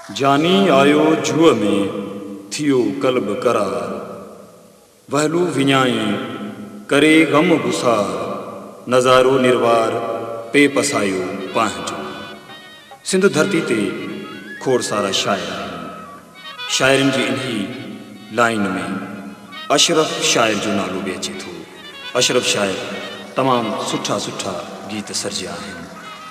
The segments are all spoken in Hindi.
जानी आयो जुअ में थियो कल्ब करार, वहलू विञाई करे गम गुसार, नज़ारो निर्वार पे पसायो पांजो। सिंध धरती ते खोड़ सारा शायर आहिनि। शाइरनि जी इन्ही लाइन में अशरफ शायर जो नालो बि अचे थो। अशरफ शायर तमामु सुठा सुठा गीत सर्जिया आहिनि।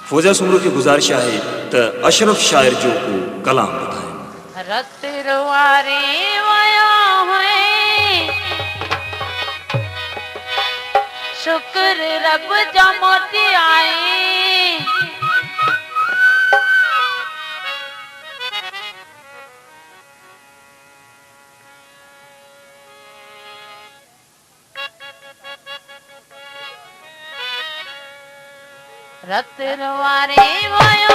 फ़ौज़िया सुमरो खे गुज़ारिश आहे त अशरफ शायर जो को कलाम ॿुधाइनि। रतिर वारे वया हुए शुक्र रब जा मोती आए, रतिर वारे वया